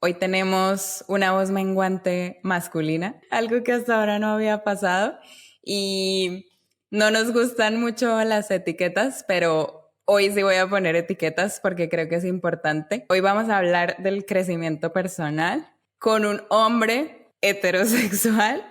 Hoy tenemos una voz menguante masculina, algo que hasta ahora no había pasado. Y no nos gustan mucho las etiquetas, pero hoy sí voy a poner etiquetas porque creo que es importante. Hoy vamos a hablar del crecimiento personal con un hombre heterosexual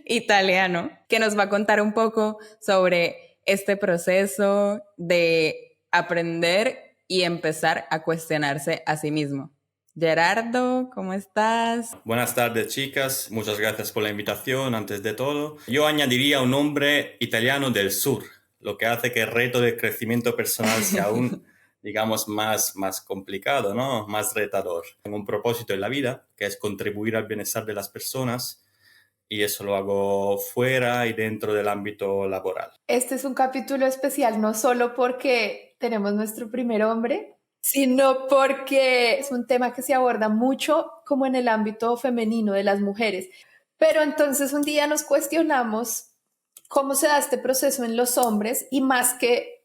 italiano que nos va a contar un poco sobre este proceso de aprender y empezar a cuestionarse a sí mismo. Gerardo, ¿cómo estás? Buenas tardes, chicas. Muchas gracias por la invitación, antes de todo. Yo añadiría un nombre italiano del sur, lo que hace que el reto de crecimiento personal sea aún, digamos, más complicado, ¿no? Más retador. Tengo un propósito en la vida, que es contribuir al bienestar de las personas, y eso lo hago fuera y dentro del ámbito laboral. Este es un capítulo especial no solo porque tenemos nuestro primer hombre, sino porque es un tema que se aborda mucho como en el ámbito femenino de las mujeres. Pero entonces un día nos cuestionamos cómo se da este proceso en los hombres y más que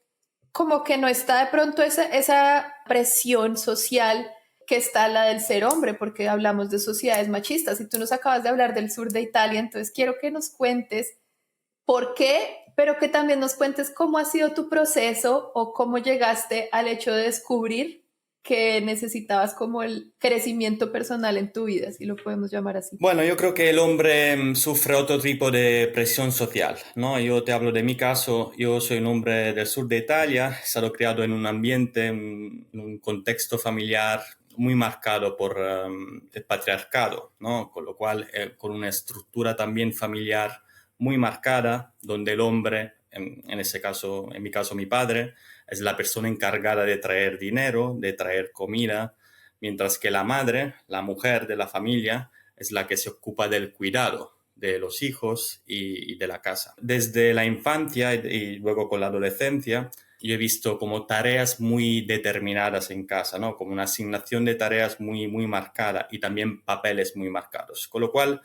como que no está de pronto esa presión social que está la del ser hombre, porque hablamos de sociedades machistas y tú nos acabas de hablar del sur de Italia, entonces quiero que nos cuentes por qué, pero que también nos cuentes cómo ha sido tu proceso o cómo llegaste al hecho de descubrir que necesitabas como el crecimiento personal en tu vida, si lo podemos llamar así. Bueno, yo creo que el hombre sufre otro tipo de presión social, ¿no? Yo te hablo de mi caso, yo soy un hombre del sur de Italia, he estado criado en un ambiente, en un contexto familiar muy marcado por el patriarcado, ¿no? Con lo cual, con una estructura también familiar muy marcada, donde el hombre, en ese caso, en mi caso mi padre, es la persona encargada de traer dinero, de traer comida, mientras que la madre, la mujer de la familia, es la que se ocupa del cuidado de los hijos y de la casa. Desde la infancia y luego con la adolescencia, yo he visto como tareas muy determinadas en casa, ¿no? Como una asignación de tareas muy marcada y también papeles muy marcados. Con lo cual,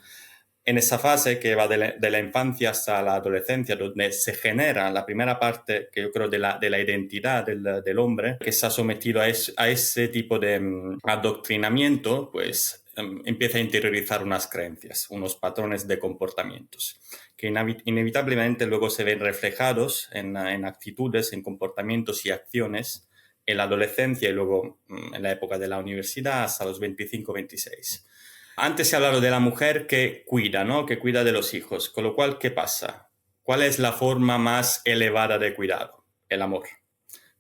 en esa fase que va de la infancia hasta la adolescencia, donde se genera la primera parte, que yo creo, de la identidad del hombre, que está sometido a ese tipo de adoctrinamiento, pues empieza a interiorizar unas creencias, unos patrones de comportamientos, que inevitablemente luego se ven reflejados en actitudes, en comportamientos y acciones en la adolescencia y luego en la época de la universidad hasta los 25, 26. Antes se ha hablado de la mujer que cuida, ¿no? Que cuida de los hijos. Con lo cual, ¿qué pasa? ¿Cuál es la forma más elevada de cuidado? El amor.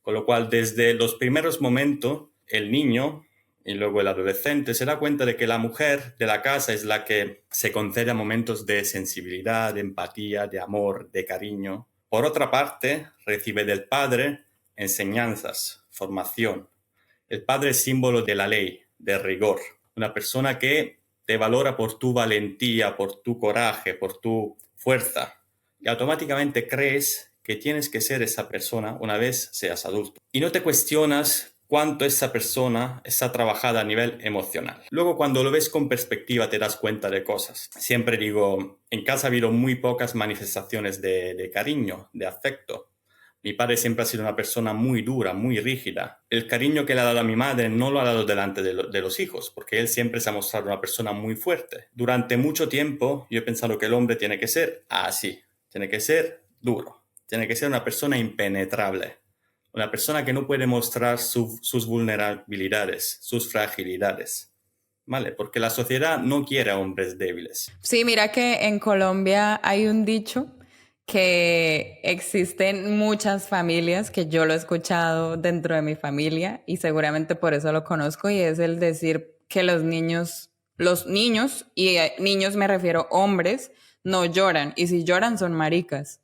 Con lo cual, desde los primeros momentos, el niño y luego el adolescente se da cuenta de que la mujer de la casa es la que se concede momentos de sensibilidad, de empatía, de amor, de cariño. Por otra parte, recibe del padre enseñanzas, formación. El padre es símbolo de la ley, de rigor. Una persona que te valora por tu valentía, por tu coraje, por tu fuerza. Y automáticamente crees que tienes que ser esa persona una vez seas adulto. Y no te cuestionas cuánto esa persona está trabajada a nivel emocional. Luego, cuando lo ves con perspectiva, te das cuenta de cosas. Siempre digo, en casa ha habido muy pocas manifestaciones de cariño, de afecto. Mi padre siempre ha sido una persona muy dura, muy rígida. El cariño que le ha dado a mi madre no lo ha dado delante de los hijos, porque él siempre se ha mostrado una persona muy fuerte. Durante mucho tiempo yo he pensado que el hombre tiene que ser así, tiene que ser duro, tiene que ser una persona impenetrable, una persona que no puede mostrar sus vulnerabilidades, sus fragilidades, ¿vale? Porque la sociedad no quiere a hombres débiles. Sí, mira que en Colombia hay un dicho que existen muchas familias, que yo lo he escuchado dentro de mi familia y seguramente por eso lo conozco, y es el decir que los niños, y niños me refiero hombres, no lloran, y si lloran son maricas.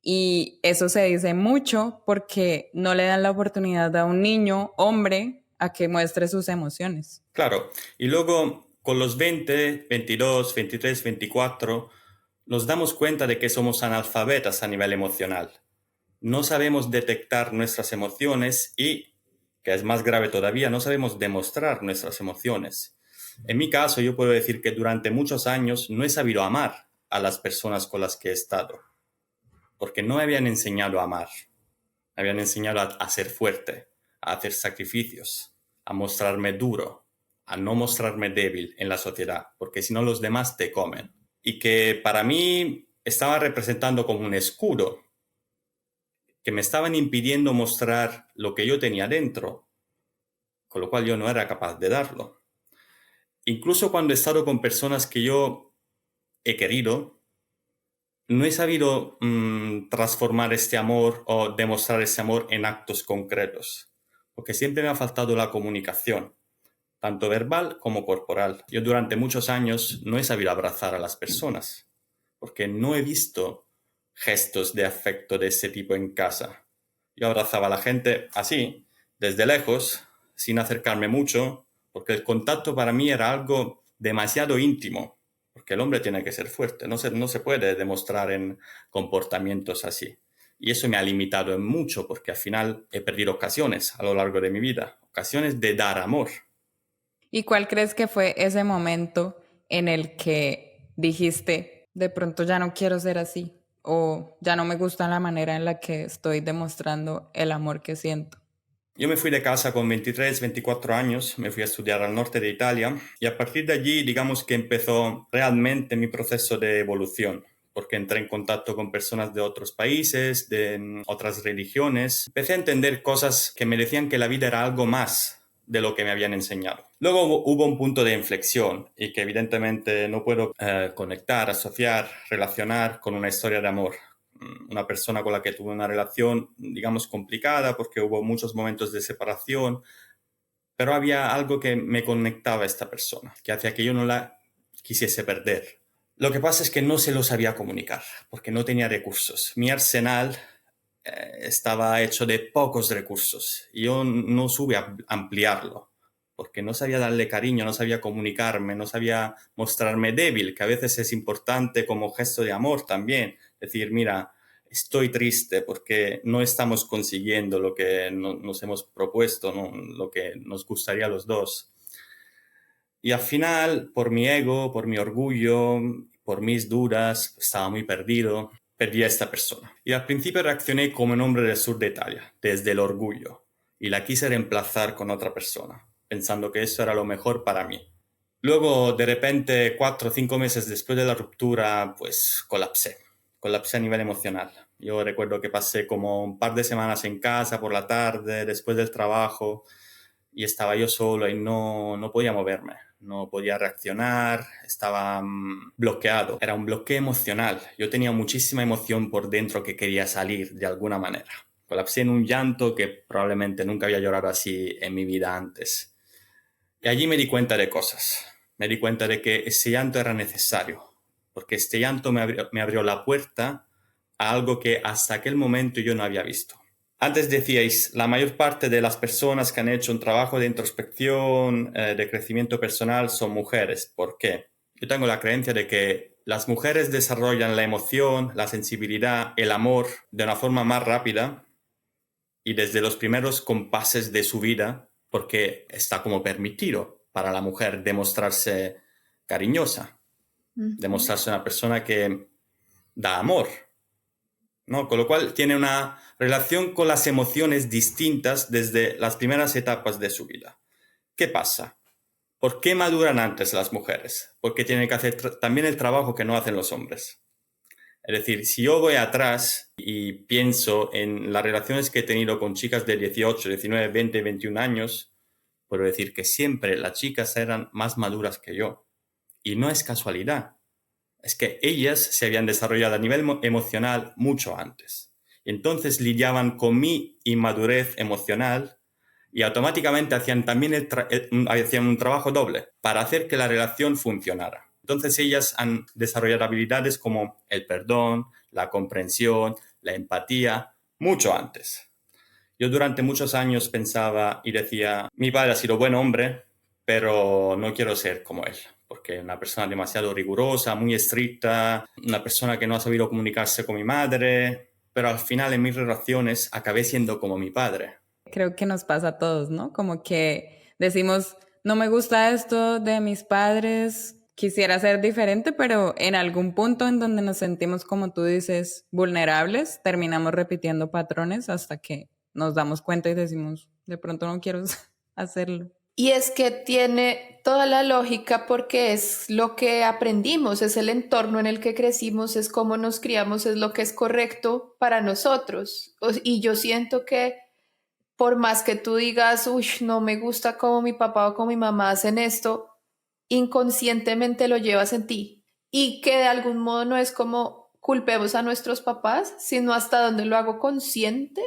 Y eso se dice mucho porque no le dan la oportunidad a un niño, hombre, a que muestre sus emociones. Claro, y luego con los 20, 22, 23, 24, nos damos cuenta de que somos analfabetas a nivel emocional. No sabemos detectar nuestras emociones y, que es más grave todavía, no sabemos demostrar nuestras emociones. En mi caso, yo puedo decir que durante muchos años no he sabido amar a las personas con las que he estado, porque no me habían enseñado a amar, me habían enseñado a ser fuerte, a hacer sacrificios, a mostrarme duro. a no mostrarme débil en la sociedad, porque si no los demás te comen. Y que para mí estaba representando como un escudo, que me estaban impidiendo mostrar lo que yo tenía dentro, con lo cual yo no era capaz de darlo. Incluso cuando he estado con personas que yo he querido, no he sabido transformar este amor o demostrar ese amor en actos concretos, porque siempre me ha faltado la comunicación, tanto verbal como corporal. Yo durante muchos años no he sabido abrazar a las personas, porque no he visto gestos de afecto de ese tipo en casa. Yo abrazaba a la gente así, desde lejos, sin acercarme mucho, porque el contacto para mí era algo demasiado íntimo, porque el hombre tiene que ser fuerte, no se puede demostrar en comportamientos así. Y eso me ha limitado en mucho, porque al final he perdido ocasiones a lo largo de mi vida, ocasiones de dar amor. ¿Y cuál crees que fue ese momento en el que dijiste, de pronto ya no quiero ser así o ya no me gusta la manera en la que estoy demostrando el amor que siento? Yo me fui de casa con 23, 24 años, me fui a estudiar al norte de Italia y a partir de allí, digamos que empezó realmente mi proceso de evolución, porque entré en contacto con personas de otros países, de otras religiones. Empecé a entender cosas que me decían que la vida era algo más de lo que me habían enseñado. Luego hubo un punto de inflexión y que evidentemente no puedo conectar, asociar, relacionar con una historia de amor. Una persona con la que tuve una relación, digamos, complicada porque hubo muchos momentos de separación, pero había algo que me conectaba a esta persona, que hacía que yo no la quisiese perder. Lo que pasa es que no se lo sabía comunicar, porque no tenía recursos. Mi arsenal estaba hecho de pocos recursos y yo no supe ampliarlo, porque no sabía darle cariño, no sabía comunicarme, no sabía mostrarme débil, que a veces es importante como gesto de amor también. Decir, mira, estoy triste porque no estamos consiguiendo lo que nos hemos propuesto, ¿no? Lo que nos gustaría a los dos. Y al final, por mi ego, por mi orgullo, por mis dudas, estaba muy perdido, perdí a esta persona. Y al principio reaccioné como un hombre del sur de Italia, desde el orgullo, y la quise reemplazar con otra persona, pensando que eso era lo mejor para mí. Luego, de repente, 4 o 5 meses después de la ruptura, pues colapsé a nivel emocional. Yo recuerdo que pasé como un par de semanas en casa por la tarde, después del trabajo, y estaba yo solo y no podía moverme, no podía reaccionar, estaba bloqueado. Era un bloqueo emocional. Yo tenía muchísima emoción por dentro que quería salir de alguna manera. Colapsé en un llanto que probablemente nunca había llorado así en mi vida antes. Y allí me di cuenta de cosas. Me di cuenta de que ese llanto era necesario, porque este llanto me abrió la puerta a algo que hasta aquel momento yo no había visto. Antes decíais, la mayor parte de las personas que han hecho un trabajo de introspección, de crecimiento personal, son mujeres. ¿Por qué? Yo tengo la creencia de que las mujeres desarrollan la emoción, la sensibilidad, el amor de una forma más rápida y desde los primeros compases de su vida, porque está como permitido para la mujer demostrarse cariñosa, demostrarse una persona que da amor, ¿no? Con lo cual tiene una relación con las emociones distintas desde las primeras etapas de su vida. ¿Qué pasa? ¿Por qué maduran antes las mujeres? Porque tienen que hacer también el trabajo que no hacen los hombres. Es decir, si yo voy atrás y pienso en las relaciones que he tenido con chicas de 18, 19, 20, 21 años, puedo decir que siempre las chicas eran más maduras que yo. Y no es casualidad. Es que ellas se habían desarrollado a nivel emocional mucho antes. Y entonces lidiaban con mi inmadurez emocional y automáticamente hacían también hacían un trabajo doble para hacer que la relación funcionara. Entonces ellas han desarrollado habilidades como el perdón, la comprensión, la empatía, mucho antes. Yo durante muchos años pensaba y decía, mi padre ha sido buen hombre, pero no quiero ser como él, porque es una persona demasiado rigurosa, muy estricta, una persona que no ha sabido comunicarse con mi madre, pero al final en mis relaciones acabé siendo como mi padre. Creo que nos pasa a todos, ¿no? Como que decimos, no me gusta esto de mis padres, quisiera ser diferente, pero en algún punto en donde nos sentimos, como tú dices, vulnerables, terminamos repitiendo patrones hasta que nos damos cuenta y decimos, de pronto no quiero hacerlo. Y es que tiene toda la lógica porque es lo que aprendimos, es el entorno en el que crecimos, es cómo nos criamos, es lo que es correcto para nosotros. Y yo siento que por más que tú digas, uy, no me gusta cómo mi papá o cómo mi mamá hacen esto, inconscientemente lo llevas en ti. Y que de algún modo no es como culpemos a nuestros papás, sino hasta donde lo hago consciente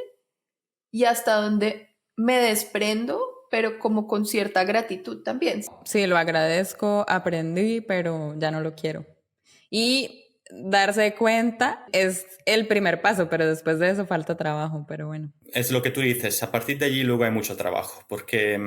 y hasta donde me desprendo, pero como con cierta gratitud también. Sí, lo agradezco, aprendí, pero ya no lo quiero. Y darse cuenta es el primer paso, pero después de eso falta trabajo, pero bueno. Es lo que tú dices, a partir de allí luego hay mucho trabajo, porque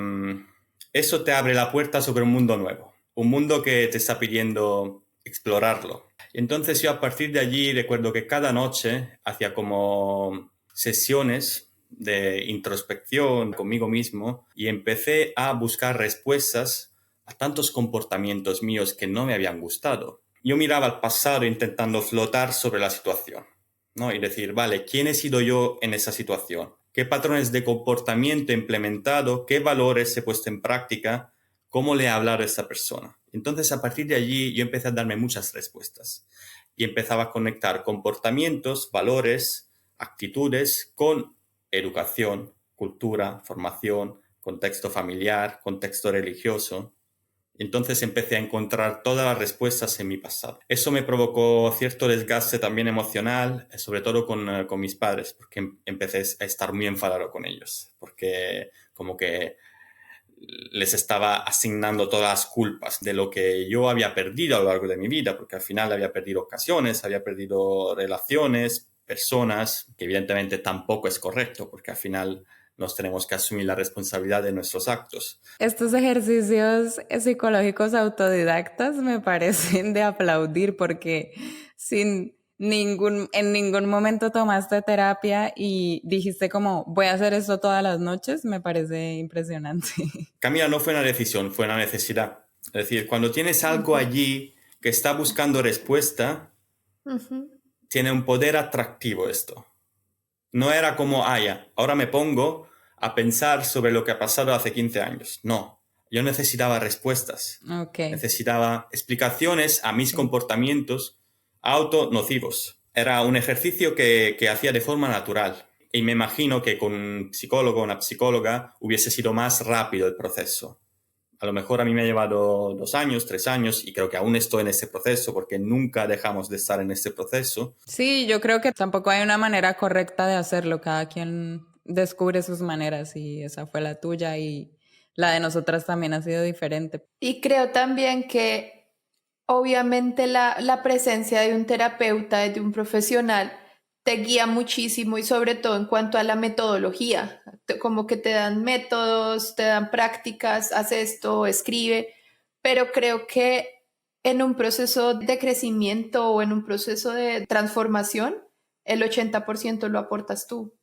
eso te abre la puerta sobre un mundo nuevo, un mundo que te está pidiendo explorarlo. Y entonces yo a partir de allí recuerdo que cada noche hacía como sesiones de introspección conmigo mismo y empecé a buscar respuestas a tantos comportamientos míos que no me habían gustado. Yo miraba al pasado intentando flotar sobre la situación, ¿no? Y decir, vale, ¿quién he sido yo en esa situación? ¿Qué patrones de comportamiento he implementado? ¿Qué valores he puesto en práctica? ¿Cómo le he hablado a esta persona? Entonces, a partir de allí, yo empecé a darme muchas respuestas y empezaba a conectar comportamientos, valores, actitudes con educación, cultura, formación, contexto familiar, contexto religioso. Entonces empecé a encontrar todas las respuestas en mi pasado. Eso me provocó cierto desgaste también emocional, sobre todo con mis padres, porque empecé a estar muy enfadado con ellos, porque como que les estaba asignando todas las culpas de lo que yo había perdido a lo largo de mi vida, porque al final había perdido ocasiones, había perdido relaciones, personas, que evidentemente tampoco es correcto, porque al final nos tenemos que asumir la responsabilidad de nuestros actos. Estos ejercicios psicológicos autodidactas me parecen de aplaudir porque en ningún momento tomaste terapia y dijiste como voy a hacer esto todas las noches, me parece impresionante. Camila, no fue una decisión, fue una necesidad. Es decir, cuando tienes algo Ujú, allí que está buscando respuesta, ujú. tiene un poder atractivo esto. No era como, ya, ahora me pongo a pensar sobre lo que ha pasado hace 15 años. No, yo necesitaba respuestas. Ok, Necesitaba explicaciones a mis sí. comportamientos autonocivos. Era un ejercicio que hacía de forma natural. Y me imagino que con un psicólogo o una psicóloga hubiese sido más rápido el proceso. A lo mejor a mí me ha llevado 2 años, 3 años y creo que aún estoy en ese proceso porque nunca dejamos de estar en este proceso. Sí, yo creo que tampoco hay una manera correcta de hacerlo, cada quien descubre sus maneras y esa fue la tuya y la de nosotras también ha sido diferente. Y creo también que obviamente la presencia de un terapeuta, de un profesional, te guía muchísimo y sobre todo en cuanto a la metodología, como que te dan métodos, te dan prácticas, haz esto, escribe, pero creo que en un proceso de crecimiento o en un proceso de transformación, el 80% lo aportas tú.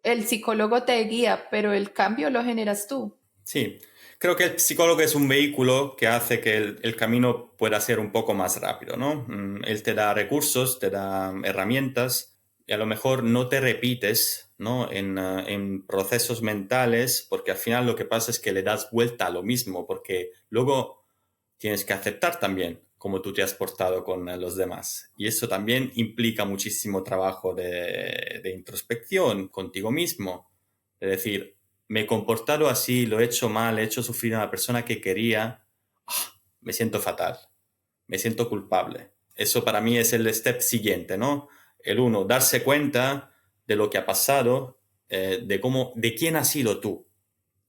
El psicólogo te guía, pero el cambio lo generas tú. Sí, creo que el psicólogo es un vehículo que hace que el camino pueda ser un poco más rápido, ¿no? Él te da recursos, te da herramientas y a lo mejor no te repites, ¿no? En procesos mentales, porque al final lo que pasa es que le das vuelta a lo mismo, porque luego tienes que aceptar también cómo tú te has portado con los demás. Y eso también implica muchísimo trabajo de introspección contigo mismo. Es decir, me he comportado así, lo he hecho mal, he hecho sufrir a una persona que quería, me siento fatal, me siento culpable. Eso para mí es el step siguiente, ¿no? El uno, darse cuenta de lo que ha pasado, de quién has sido tú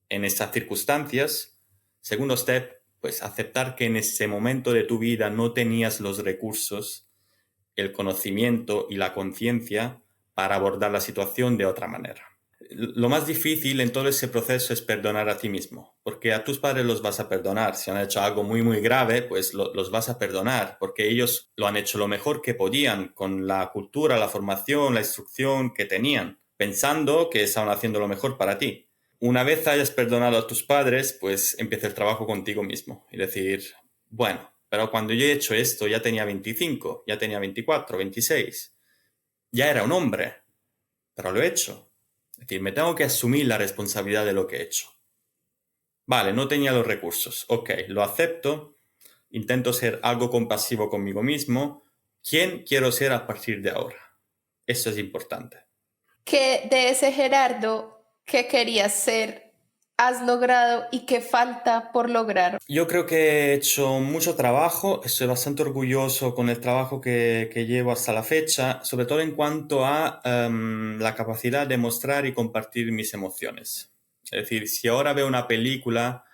en estas circunstancias. Segundo step, pues aceptar que en ese momento de tu vida no tenías los recursos, el conocimiento y la conciencia para abordar la situación de otra manera. Lo más difícil en todo ese proceso es perdonar a ti mismo, porque a tus padres los vas a perdonar. Si han hecho algo muy, muy grave, pues los vas a perdonar, porque ellos lo han hecho lo mejor que podían con la cultura, la formación, la instrucción que tenían, pensando que estaban haciendo lo mejor para ti. Una vez hayas perdonado a tus padres, pues empieza el trabajo contigo mismo y decir, bueno, pero cuando yo he hecho esto ya tenía 25, ya tenía 24, 26, ya era un hombre, pero lo he hecho. Es decir, me tengo que asumir la responsabilidad de lo que he hecho. Vale, no tenía los recursos. Ok, lo acepto. Intento ser algo compasivo conmigo mismo. ¿Quién quiero ser a partir de ahora? Eso es importante. ¿Qué de ese Gerardo que querías ser has logrado y qué falta por lograr? Yo creo que he hecho mucho trabajo, estoy bastante orgulloso con el trabajo que llevo hasta la fecha, sobre todo en cuanto a la capacidad de mostrar y compartir mis emociones. Es decir, si ahora veo una película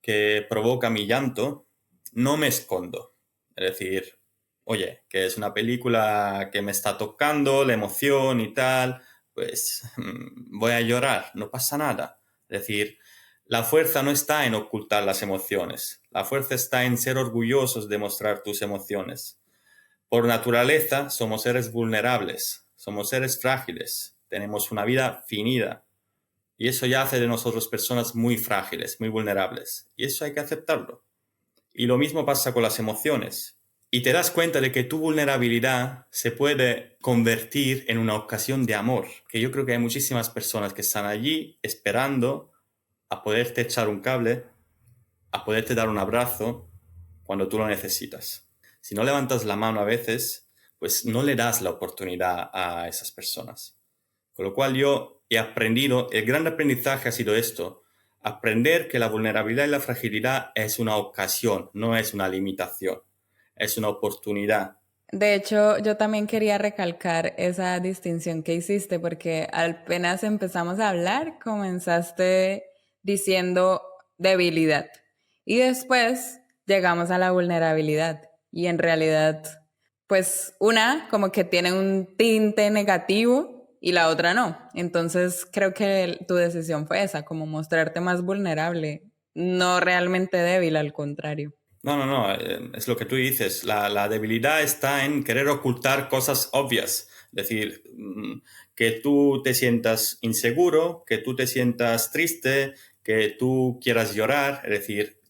que provoca mi llanto, no me escondo. Es decir, oye, que es una película que me está tocando, la emoción y tal, pues voy a llorar, no pasa nada. Es decir, la fuerza no está en ocultar las emociones, la fuerza está en ser orgullosos de mostrar tus emociones. Por naturaleza somos seres vulnerables, somos seres frágiles, tenemos una vida finita y eso ya hace de nosotros personas muy frágiles, muy vulnerables y eso hay que aceptarlo. Y lo mismo pasa con las emociones. Y te das cuenta de que tu vulnerabilidad se puede convertir en una ocasión de amor, que yo creo que hay muchísimas personas que están allí esperando a poderte echar un cable, a poderte dar un abrazo cuando tú lo necesitas. Si no levantas la mano a veces, pues no le das la oportunidad a esas personas. Con lo cual yo he aprendido, el gran aprendizaje ha sido esto, aprender que la vulnerabilidad y la fragilidad es una ocasión, no es una limitación, es una oportunidad. De hecho, yo también quería recalcar esa distinción que hiciste porque apenas empezamos a hablar, comenzaste diciendo debilidad y después llegamos a la vulnerabilidad y en realidad, pues una como que tiene un tinte negativo y la otra no. Entonces creo que tu decisión fue esa, como mostrarte más vulnerable, no realmente débil, al contrario. No, es lo que tú dices. La debilidad está en querer ocultar cosas obvias. Es decir, que tú te sientas inseguro, que tú te sientas triste, que tú quieras llorar. Es decir,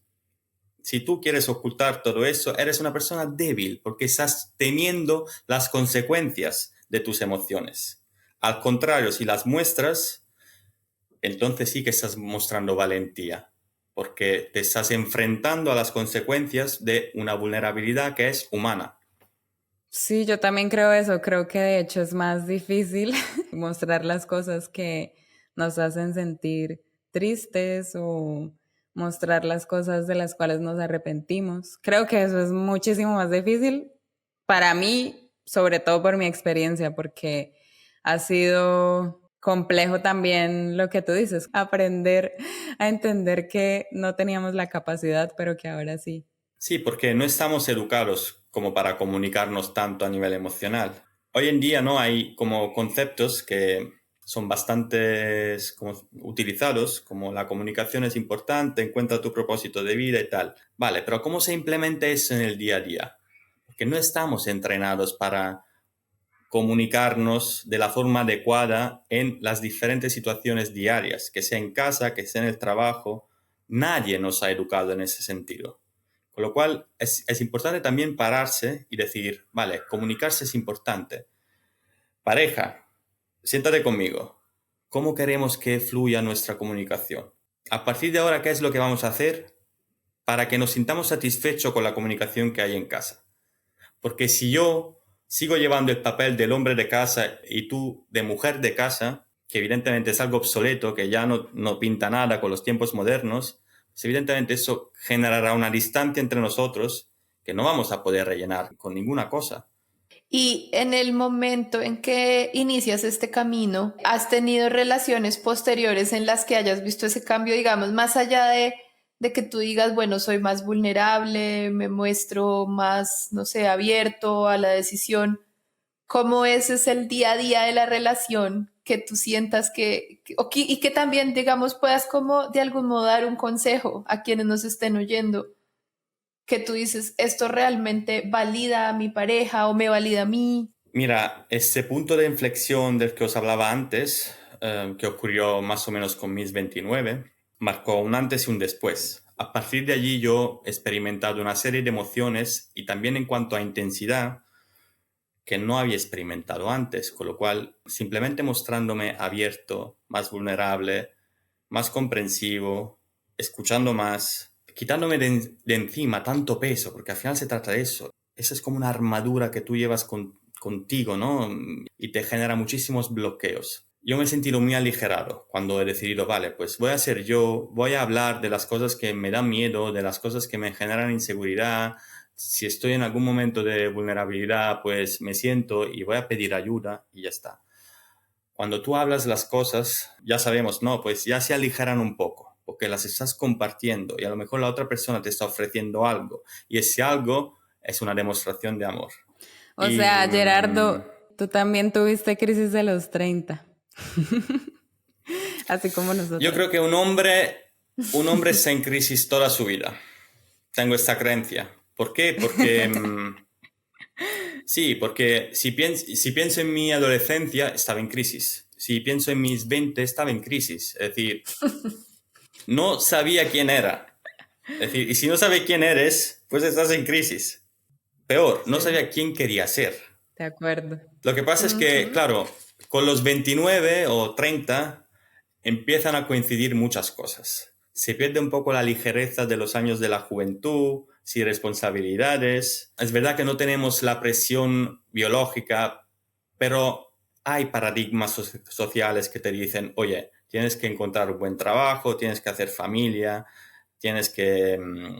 si tú quieres ocultar todo eso, eres una persona débil porque estás temiendo las consecuencias de tus emociones. Al contrario, si las muestras, entonces sí que estás mostrando valentía, porque te estás enfrentando a las consecuencias de una vulnerabilidad que es humana. Sí, yo también creo eso. Creo que de hecho es más difícil mostrar las cosas que nos hacen sentir tristes o mostrar las cosas de las cuales nos arrepentimos. Creo que eso es muchísimo más difícil para mí, sobre todo por mi experiencia, porque ha sido complejo también lo que tú dices, aprender a entender que no teníamos la capacidad, pero que ahora sí. Sí, porque no estamos educados como para comunicarnos tanto a nivel emocional. Hoy en día no hay como conceptos que son bastante como utilizados, como la comunicación es importante, encuentra tu propósito de vida y tal. Vale, pero ¿cómo se implementa eso en el día a día? Porque no estamos entrenados para comunicarnos de la forma adecuada en las diferentes situaciones diarias, que sea en casa, que sea en el trabajo. Nadie nos ha educado en ese sentido. Con lo cual es importante también pararse y decir, vale, comunicarse es importante. Pareja, siéntate conmigo. ¿Cómo queremos que fluya nuestra comunicación? A partir de ahora, ¿qué es lo que vamos a hacer para que nos sintamos satisfechos con la comunicación que hay en casa? Porque si yo sigo llevando el papel del hombre de casa y tú de mujer de casa, que evidentemente es algo obsoleto, que ya no pinta nada con los tiempos modernos, pues evidentemente eso generará una distancia entre nosotros que no vamos a poder rellenar con ninguna cosa. Y en el momento en que inicias este camino, ¿has tenido relaciones posteriores en las que hayas visto ese cambio, digamos, más allá de que tú digas, bueno, soy más vulnerable, me muestro más, no sé, abierto a la decisión? ¿Cómo ese es el día a día de la relación que tú sientas y que también, digamos, puedas como de algún modo dar un consejo a quienes nos estén oyendo? Que tú dices, esto realmente valida a mi pareja o me valida a mí. Mira, ese punto de inflexión del que os hablaba antes, que ocurrió más o menos con mis 29, marcó un antes y un después. A partir de allí yo he experimentado una serie de emociones y también en cuanto a intensidad que no había experimentado antes, con lo cual simplemente mostrándome abierto, más vulnerable, más comprensivo, escuchando más, quitándome de encima tanto peso, porque al final se trata de eso. Esa es como una armadura que tú llevas contigo, ¿no? Y te genera muchísimos bloqueos. Yo me he sentido muy aligerado cuando he decidido, vale, pues voy a ser yo, voy a hablar de las cosas que me dan miedo, de las cosas que me generan inseguridad. Si estoy en algún momento de vulnerabilidad, pues me siento y voy a pedir ayuda y ya está. Cuando tú hablas las cosas, ya sabemos, no, pues ya se aligeran un poco, porque las estás compartiendo y a lo mejor la otra persona te está ofreciendo algo y ese algo es una demostración de amor. O Y sea, Gerardo, tú también tuviste crisis de los 30, así como yo nosotros. creo que un hombre está en crisis toda su vida. Tengo esta creencia. ¿Por qué? Porque sí, porque si pienso en mi adolescencia, estaba en crisis. Si pienso en mis 20, estaba en crisis. Es decir, no sabía quién era. Es decir, y si no sabes quién eres, pues estás en crisis. Peor, no Sí, sabía quién quería ser. de acuerdo. Lo que pasa es que, Ujú. claro, con los 29 o 30 empiezan a coincidir muchas cosas. Se pierde un poco la ligereza de los años de la juventud, sin responsabilidades. Es verdad que no tenemos la presión biológica, pero hay paradigmas sociales que te dicen, oye, tienes que encontrar un buen trabajo, tienes que hacer familia, tienes que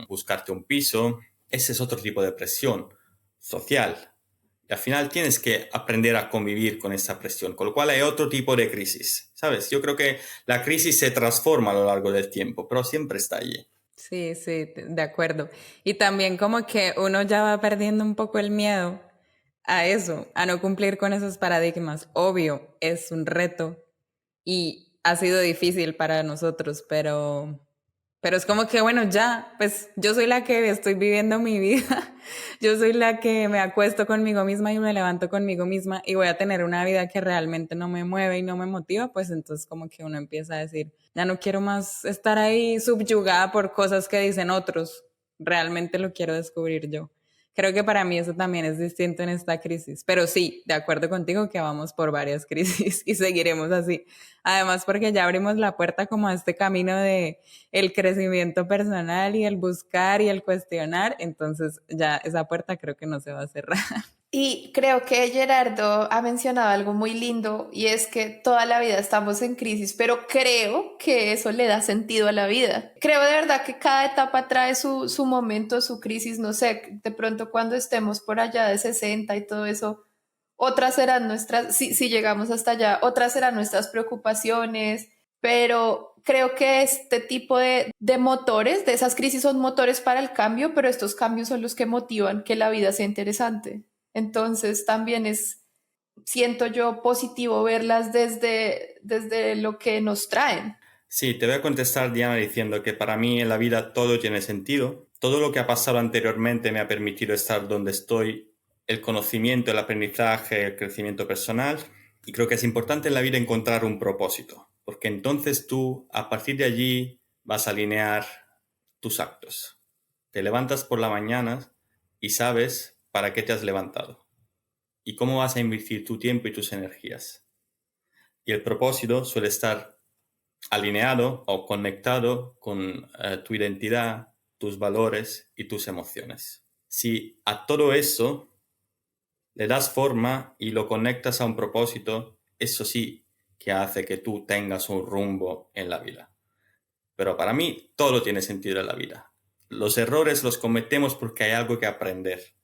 buscarte un piso. Ese es otro tipo de presión social. Y al final tienes que aprender a convivir con esa presión, con lo cual hay otro tipo de crisis, ¿sabes? Yo creo que la crisis se transforma a lo largo del tiempo, pero siempre está allí. Sí, sí, de acuerdo. Y también como que uno ya va perdiendo un poco el miedo a eso, a no cumplir con esos paradigmas. Obvio, es un reto y ha sido difícil para nosotros, pero es como que, bueno, ya, pues yo soy la que estoy viviendo mi vida, yo soy la que me acuesto conmigo misma y me levanto conmigo misma y voy a tener una vida que realmente no me mueve y no me motiva, pues entonces como que uno empieza a decir, ya no quiero más estar ahí subyugada por cosas que dicen otros, realmente lo quiero descubrir yo. Creo que para mí eso también es distinto en esta crisis, pero sí, de acuerdo contigo que vamos por varias crisis y seguiremos así. Además, porque ya abrimos la puerta como a este camino de el crecimiento personal y el buscar y el cuestionar, entonces ya esa puerta creo que no se va a cerrar. Y creo que Gerardo ha mencionado algo muy lindo y es que toda la vida estamos en crisis, pero creo que eso le da sentido a la vida. Creo de verdad que cada etapa trae su momento, su crisis, no sé, de pronto cuando estemos por allá de 60 y todo eso, otras serán nuestras, si llegamos hasta allá, otras serán nuestras preocupaciones, pero creo que este tipo de motores, de esas crisis son motores para el cambio, pero estos cambios son los que motivan que la vida sea interesante. Entonces también siento yo positivo verlas desde lo que nos traen. Sí, te voy a contestar, Diana, diciendo que para mí en la vida todo tiene sentido. Todo lo que ha pasado anteriormente me ha permitido estar donde estoy, el conocimiento, el aprendizaje, el crecimiento personal. Y creo que es importante en la vida encontrar un propósito, porque entonces tú, a partir de allí, vas a alinear tus actos. Te levantas por la mañana y sabes para qué te has levantado y cómo vas a invertir tu tiempo y tus energías. Y el propósito suele estar alineado o conectado con tu identidad, tus valores y tus emociones. Si a todo eso le das forma y lo conectas a un propósito, eso sí que hace que tú tengas un rumbo en la vida. Pero para mí todo tiene sentido en la vida. Los errores los cometemos porque hay algo que aprender.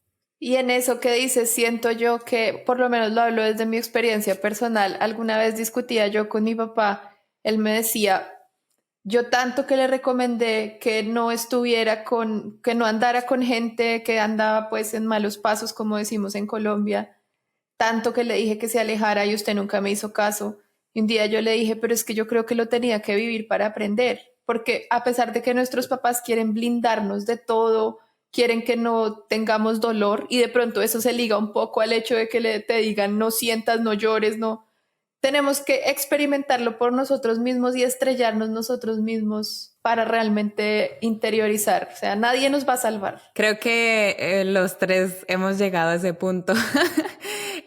Y en eso que dices, siento yo que, por lo menos lo hablo desde mi experiencia personal, alguna vez discutía yo con mi papá, él me decía, yo tanto que le recomendé que no estuviera que no andara con gente que andaba pues en malos pasos, como decimos en Colombia, tanto que le dije que se alejara y usted nunca me hizo caso. Y un día yo le dije, pero es que yo creo que lo tenía que vivir para aprender, porque a pesar de que nuestros papás quieren blindarnos de todo, quieren que no tengamos dolor y de pronto eso se liga un poco al hecho de que te digan no sientas, no llores, no. Tenemos que experimentarlo por nosotros mismos y estrellarnos nosotros mismos para realmente interiorizar. O sea, nadie nos va a salvar. Creo que los tres hemos llegado a ese punto,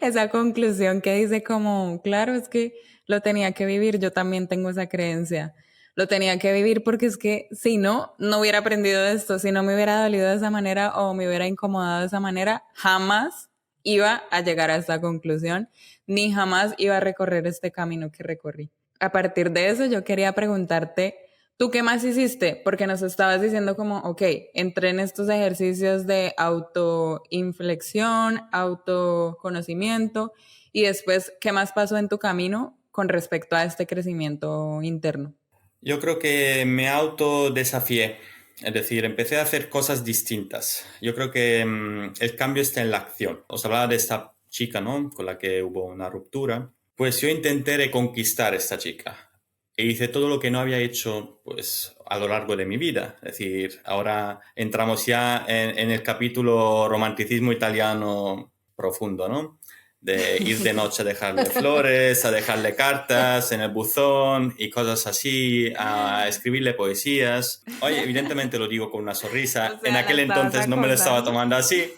esa conclusión que dice como, claro, es que lo tenía que vivir, yo también tengo esa creencia. lo tenía que vivir porque es que si no, no hubiera aprendido esto, si no me hubiera dolido de esa manera o me hubiera incomodado de esa manera, jamás iba a llegar a esta conclusión, ni jamás iba a recorrer este camino que recorrí. A partir de eso, yo quería preguntarte, ¿tú qué más hiciste? Porque nos estabas diciendo como, ok, entré en estos ejercicios de autoinflexión, autoconocimiento, y después, ¿qué más pasó en tu camino con respecto a este crecimiento interno? Yo creo que me autodesafié, es decir, empecé a hacer cosas distintas. Yo creo que el cambio está en la acción. Os hablaba de esta chica, ¿no? Con la que hubo una ruptura. Pues yo intenté reconquistar a esta chica e hice todo lo que no había hecho, pues, a lo largo de mi vida. Es decir, ahora entramos ya en el capítulo romanticismo italiano profundo, ¿no? De ir de noche a dejarle flores, a dejarle cartas en el buzón y cosas así, a escribirle poesías. Oye, evidentemente lo digo con una sonrisa. O sea, En ¿la aquel estabas entonces no me lo estaba acosando? tomando así.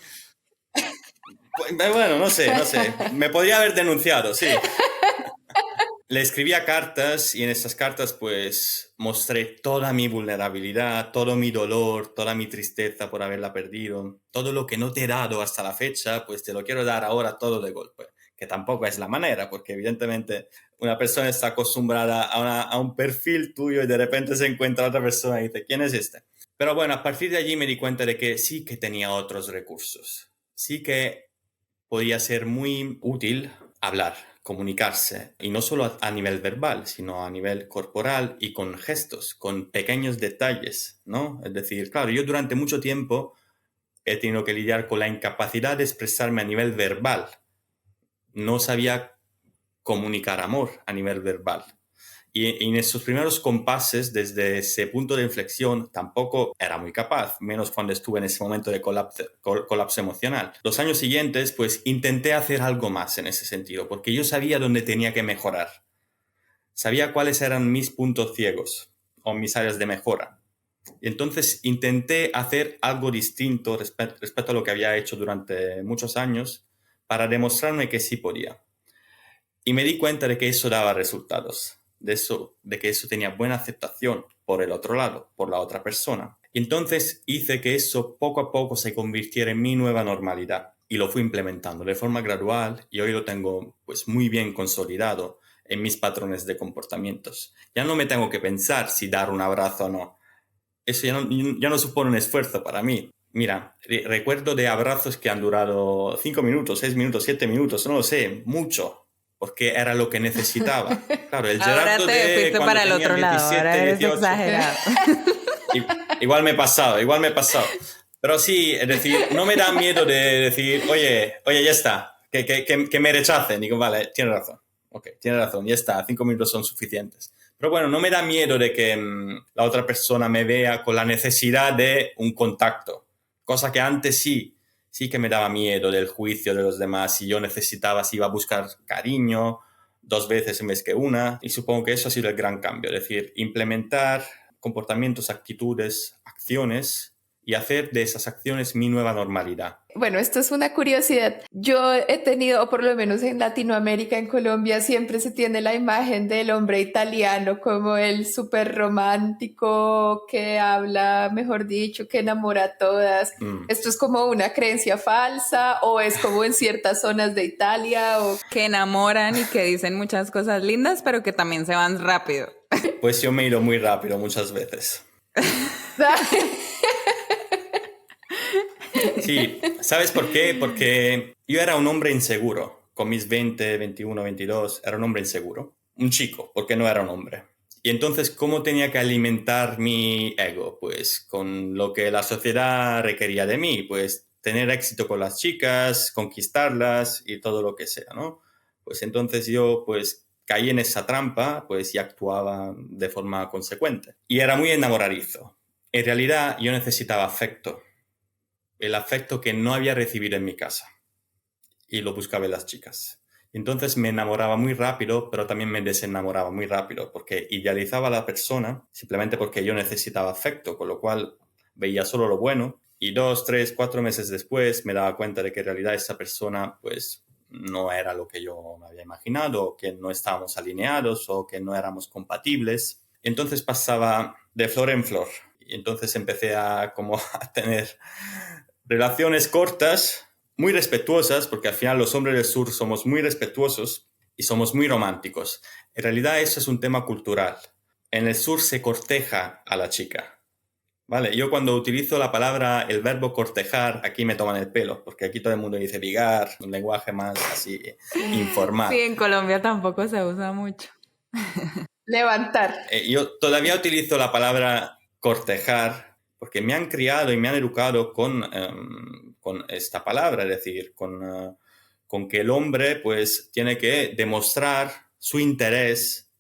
Bueno, no sé. Me podría haber denunciado, sí. Le escribía cartas y en esas cartas pues mostré toda mi vulnerabilidad, todo mi dolor, toda mi tristeza por haberla perdido. Todo lo que no te he dado hasta la fecha, pues te lo quiero dar ahora todo de golpe. Que tampoco es la manera, porque evidentemente una persona está acostumbrada a un perfil tuyo y de repente se encuentra otra persona y dice, ¿quién es este? Pero bueno, a partir de allí me di cuenta de que sí que tenía otros recursos. Sí que podía ser muy útil hablar, comunicarse, y no solo a nivel verbal, sino a nivel corporal y con gestos, con pequeños detalles, ¿no? Es decir, claro, yo durante mucho tiempo he tenido que lidiar con la incapacidad de expresarme a nivel verbal. No sabía comunicar amor a nivel verbal. Y en esos primeros compases, desde ese punto de inflexión, tampoco era muy capaz, menos cuando estuve en ese momento de colapso emocional. Los años siguientes, pues intenté hacer algo más en ese sentido, porque yo sabía dónde tenía que mejorar. Sabía cuáles eran mis puntos ciegos o mis áreas de mejora. Y entonces intenté hacer algo distinto respecto a lo que había hecho durante muchos años para demostrarme que sí podía. Y me di cuenta de que eso daba resultados, de que eso tenía buena aceptación por el otro lado, por la otra persona. Y entonces hice que eso poco a poco se convirtiera en mi nueva normalidad y lo fui implementando de forma gradual y hoy lo tengo pues muy bien consolidado en mis patrones de comportamientos. Ya no me tengo que pensar si dar un abrazo o no. Eso ya no supone un esfuerzo para mí. Mira, recuerdo de abrazos que han durado 5 minutos, 6 minutos, 7 minutos, no lo sé, mucho, porque era lo que necesitaba. Claro, el Ahora Gerardo te de fuiste cuando para el tenía otro lado, ahora 17, eres 18, exagerado. igual me he pasado. Pero sí, es decir, no me da miedo de decir, oye, ya está, que me rechacen. Digo, vale, tiene razón. Ok, tiene razón, ya está, 5 minutos son suficientes. Pero bueno, no me da miedo de que la otra persona me vea con la necesidad de un contacto. Cosa que antes sí que me daba miedo del juicio de los demás. Si yo necesitaba, si iba a buscar cariño 2 veces en vez que una. Y supongo que eso ha sido el gran cambio. Es decir, implementar comportamientos, actitudes, acciones y hacer de esas acciones mi nueva normalidad. Bueno, esto es una curiosidad. Yo he tenido, o por lo menos en Latinoamérica, en Colombia, siempre se tiene la imagen del hombre italiano como el súper romántico que habla, mejor dicho, que enamora a todas. ¿Esto es como una creencia falsa o es como en ciertas zonas de Italia? O... Que enamoran y que dicen muchas cosas lindas, pero que también se van rápido. Pues yo me he ido muy rápido muchas veces. Sí, ¿sabes por qué? Porque yo era un hombre inseguro. Con mis 20, 21, 22, era un hombre inseguro. Un chico, porque no era un hombre. Y entonces, ¿cómo tenía que alimentar mi ego? Pues con lo que la sociedad requería de mí, pues tener éxito con las chicas, conquistarlas y todo lo que sea, ¿no? Pues entonces yo, pues caí en esa trampa, pues y actuaba de forma consecuente. Y era muy enamoradizo. En realidad, yo necesitaba afecto, el afecto que no había recibido en mi casa y lo buscaba en las chicas. Entonces me enamoraba muy rápido, pero también me desenamoraba muy rápido porque idealizaba a la persona simplemente porque yo necesitaba afecto, con lo cual veía solo lo bueno y 2, 3, 4 meses después me daba cuenta de que en realidad esa persona pues no era lo que yo me había imaginado, o que no estábamos alineados o que no éramos compatibles. Entonces pasaba de flor en flor. Y entonces empecé a tener relaciones cortas, muy respetuosas, porque al final los hombres del sur somos muy respetuosos y somos muy románticos. En realidad eso es un tema cultural. En el sur se corteja a la chica, ¿vale? Yo cuando utilizo el verbo cortejar, aquí me toman el pelo, porque aquí todo el mundo dice ligar, un lenguaje más así informal. Sí, en Colombia tampoco se usa mucho. Levantar. Yo todavía utilizo la palabra cortejar porque me han criado y me han educado con esta palabra, es decir, con que el hombre pues tiene que demostrar su interés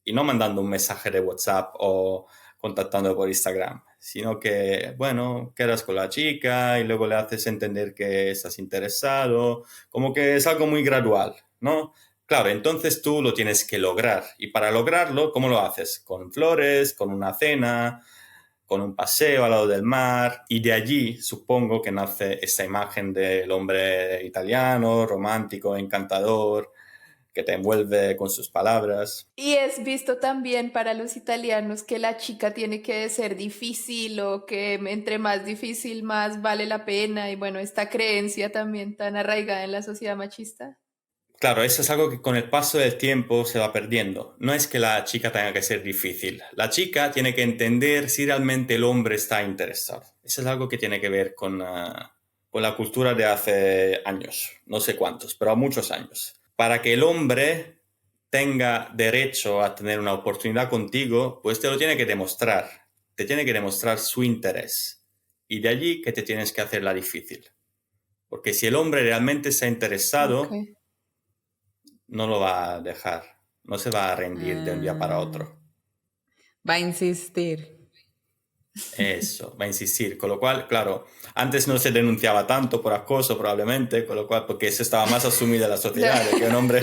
y no mandando un mensaje de WhatsApp o contactando por Instagram, sino que, bueno, quedas con la chica y luego le haces entender que estás interesado, como que es algo muy gradual, ¿no? Claro, entonces tú lo tienes que lograr. Y para lograrlo, ¿cómo lo haces? Con flores, con una cena, con un paseo al lado del mar. Y de allí supongo que nace esta imagen del hombre italiano, romántico, encantador, que te envuelve con sus palabras. Y es visto también para los italianos que la chica tiene que ser difícil o que entre más difícil más vale la pena. Y bueno, esta creencia también tan arraigada en la sociedad machista. Claro, eso es algo que con el paso del tiempo se va perdiendo. No es que la chica tenga que ser difícil. La chica tiene que entender si realmente el hombre está interesado. Eso es algo que tiene que ver con la cultura de hace años. No sé cuántos, pero muchos años. Para que el hombre tenga derecho a tener una oportunidad contigo, pues te lo tiene que demostrar. Te tiene que demostrar su interés. Y de allí que te tienes que hacer la difícil. Porque si el hombre realmente está interesado, Ok. no lo va a dejar, no se va a rendir de un día para Ah, otro. va a insistir. Eso, va a insistir. Con lo cual, claro, antes no se denunciaba tanto por acoso probablemente, con lo cual, porque eso estaba más asumido en la sociedad, de que un hombre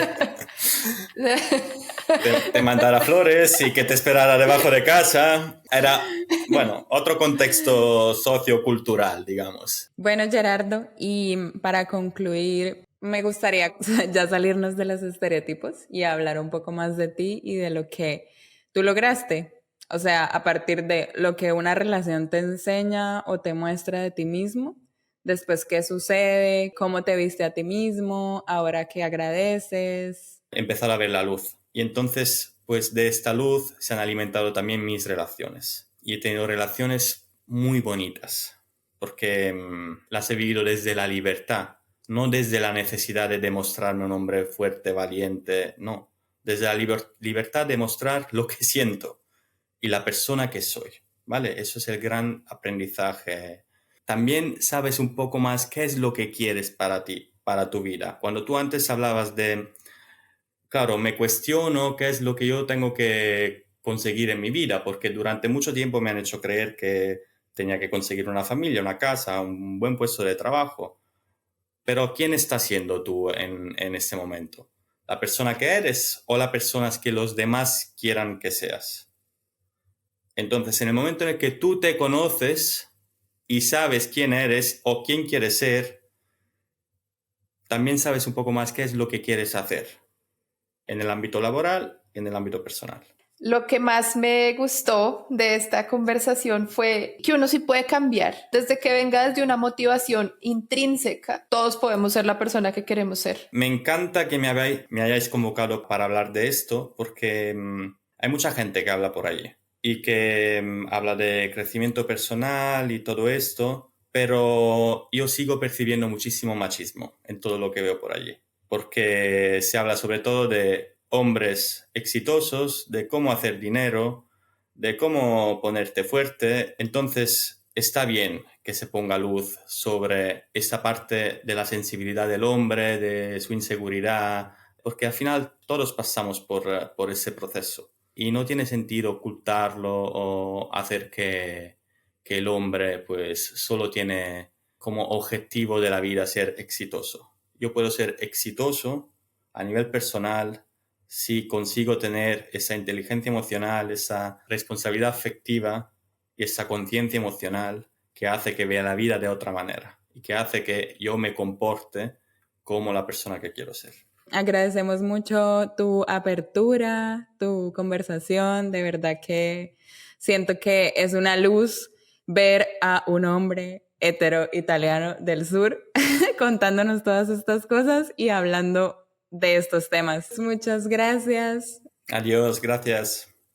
te mandara flores y que te esperara debajo de casa. Era, bueno, otro contexto sociocultural, digamos. Bueno, Gerardo, y para concluir, me gustaría ya salirnos de los estereotipos y hablar un poco más de ti y de lo que tú lograste. O sea, a partir de lo que una relación te enseña o te muestra de ti mismo, después qué sucede, cómo te viste a ti mismo, ahora qué agradeces. Empezar a ver la luz. Y entonces, pues de esta luz se han alimentado también mis relaciones. Y he tenido relaciones muy bonitas, porque las he vivido desde la libertad, no desde la necesidad de demostrarme un hombre fuerte, valiente, no, desde la libertad de mostrar lo que siento y la persona que soy, ¿vale? Eso es el gran aprendizaje. También sabes un poco más qué es lo que quieres para ti, para tu vida. Cuando tú antes hablabas de claro, me cuestiono qué es lo que yo tengo que conseguir en mi vida, porque durante mucho tiempo me han hecho creer que tenía que conseguir una familia, una casa, un buen puesto de trabajo. Pero ¿quién estás siendo tú en este momento? ¿La persona que eres o la persona que los demás quieran que seas? Entonces, en el momento en el que tú te conoces y sabes quién eres o quién quieres ser, también sabes un poco más qué es lo que quieres hacer en el ámbito laboral y en el ámbito personal. Lo que más me gustó de esta conversación fue que uno sí puede cambiar. Desde que venga desde una motivación intrínseca, todos podemos ser la persona que queremos ser. Me encanta que me hayáis convocado para hablar de esto porque hay mucha gente que habla por allí y que habla de crecimiento personal y todo esto, pero yo sigo percibiendo muchísimo machismo en todo lo que veo por allí, porque se habla sobre todo de hombres exitosos, de cómo hacer dinero, de cómo ponerte fuerte. Entonces, está bien que se ponga luz sobre esta parte de la sensibilidad del hombre, de su inseguridad, porque al final todos pasamos por ese proceso y no tiene sentido ocultarlo o hacer que el hombre pues solo tiene como objetivo de la vida ser exitoso. Yo puedo ser exitoso a nivel personal si consigo tener esa inteligencia emocional, esa responsabilidad afectiva y esa conciencia emocional que hace que vea la vida de otra manera y que hace que yo me comporte como la persona que quiero ser. Agradecemos mucho tu apertura, tu conversación. De verdad que siento que es una luz ver a un hombre hetero italiano del sur contándonos todas estas cosas y hablando de estos temas. Muchas gracias. Adiós, gracias.